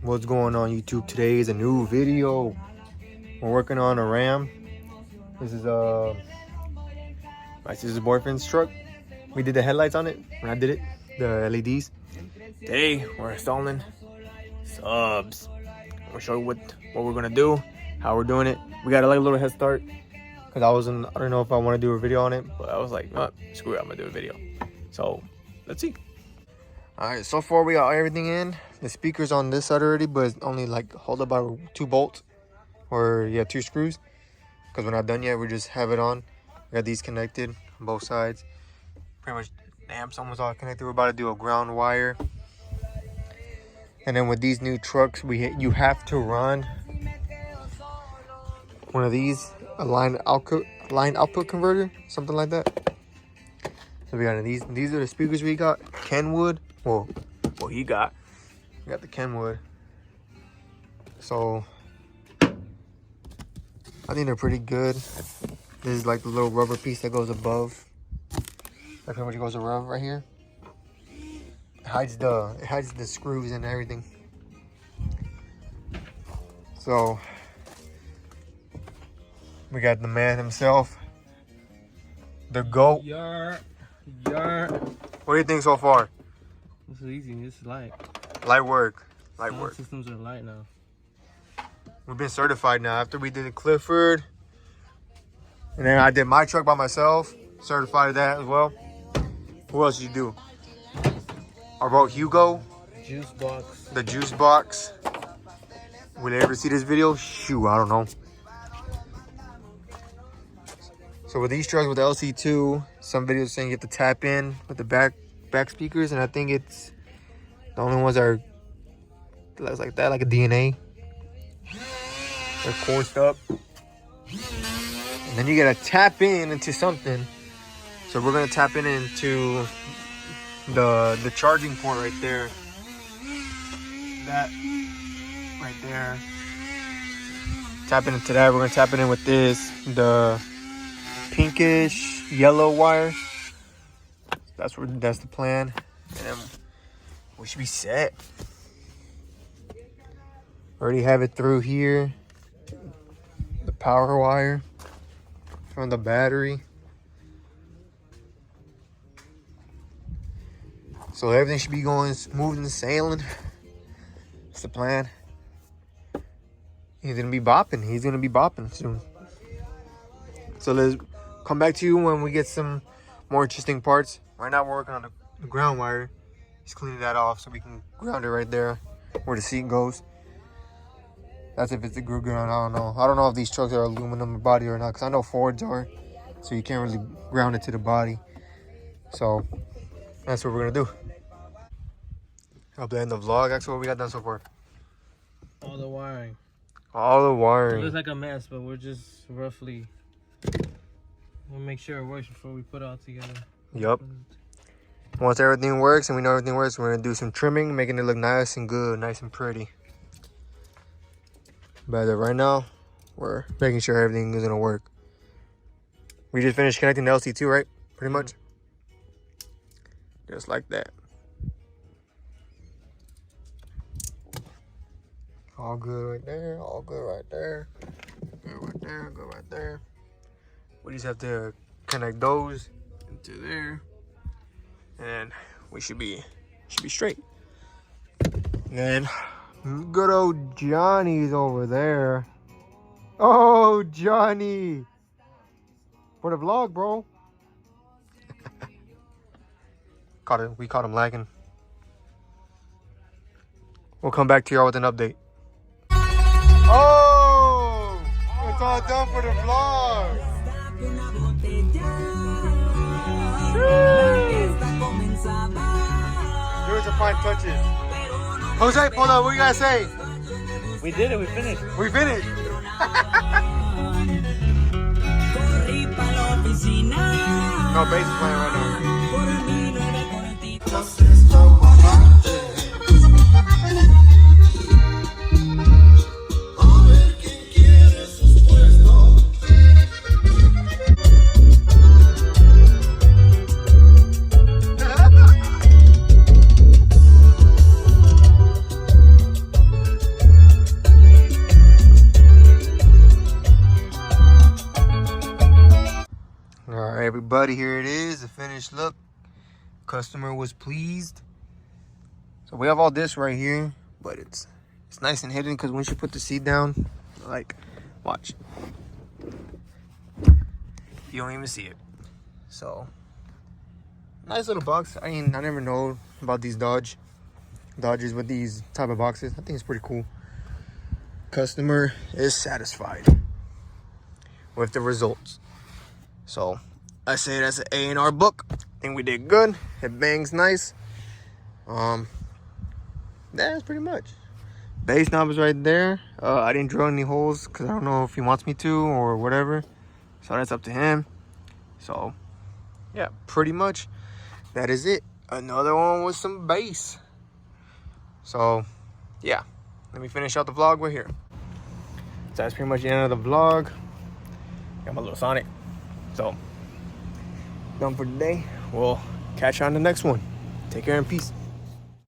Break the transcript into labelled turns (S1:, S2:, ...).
S1: What's going on YouTube? Today is a new video. We're working on a Ram. This is my sister's boyfriend's truck. We did the headlights on it when I did it, the LEDs. Today we're installing subs. I'm gonna show you what we're gonna do, how we're doing it. We got a little head start because I don't know if I want to do a video on it, but I was like, oh, screw it, I'm gonna do a video. So let's see. All right, so far we got everything in. The speaker's on this side already, but it's only like held up by 2 bolts or 2 screws, because we're not done yet. We just have it on. We got these connected on both sides. Pretty much the amps almost all connected. We're about to do a ground wire. And then with these new trucks, you have to run one of these, a line output converter, something like that. So we got these. These are the speakers we got. Kenwood. Well, he got. We got the Kenwood. So I think they're pretty good. This is like the little rubber piece that goes above. That pretty much goes around right here. It hides the screws and everything. So we got the man himself, the GOAT.
S2: Yar.
S1: What do you think so far?
S2: This is easy. This is light.
S1: Light work.
S2: Sound systems are light now.
S1: We've been certified now after we did the Clifford. And then I did my truck by myself. Certified that as well. Who else did you do? I wrote Hugo.
S2: Juice box.
S1: The juice box. Will they ever see this video? Shoot, I don't know. So with these trucks with the LC2, some videos saying you have to tap in with the back speakers, and I think it's the only ones that are like that, like a DNA. They're coursed up. And then you gotta tap into something. So we're gonna tap into the charging port right there. That right there. Tapping into that. We're gonna tap it in with this, the pinkish yellow wire. That's the plan. And then we should be set. Already have it through here. The power wire from the battery. So everything should be going smooth and sailing. That's the plan. He's gonna be bopping soon. So let's come back to you when we get some more interesting parts. Right now we're working on the ground wire. Just cleaning that off so we can ground it right there where the seat goes. That's if it's a groove ground. I don't know if these trucks are aluminum body or not, because I know Fords are, so you can't really ground it to the body. So that's what we're gonna do. I'll end the vlog. That's what we got done so far.
S2: All the wiring.
S1: All the
S2: It
S1: wiring.
S2: looks like a mess, but we're just roughly. We'll make sure it works before we put it all together.
S1: Yup. Once everything works and we know everything works, we're gonna do some trimming, making it look nice and good, nice and pretty. But right now, we're making sure everything is gonna work. We just finished connecting the LC2, right? Pretty much. Just like that. All good right there, all good right there. Good right there, good right there. We just have to connect those into there. And then we should be straight. And then good old Johnny's over there. Oh, Johnny. For the vlog, bro. We caught him lagging. We'll come back to y'all with an update. Oh, it's all done for the vlog. There was some fine touches. Jose, hold on, what you gotta say?
S2: We did it. We finished.
S1: We finished. No bass is playing right now. everybody, here it is, the finished look. Customer was pleased. So we have all this right here, but it's nice and hidden because once you put the seat down, like, watch, you don't even see it. So nice little box. I mean, I never know about these Dodges with these type of boxes. I think it's pretty cool. Customer is satisfied with the results. So I say that's an A in our book. I think we did good. It bangs nice. That's pretty much. Base knob is right there. I didn't drill any holes because I don't know if he wants me to or whatever. So that's up to him. So yeah, pretty much that is it. Another one with some bass. So yeah, let me finish out the vlog right here. So that's pretty much the end of the vlog. Got my little Sonic. So done for today. We'll catch you on the next one. Take care and peace.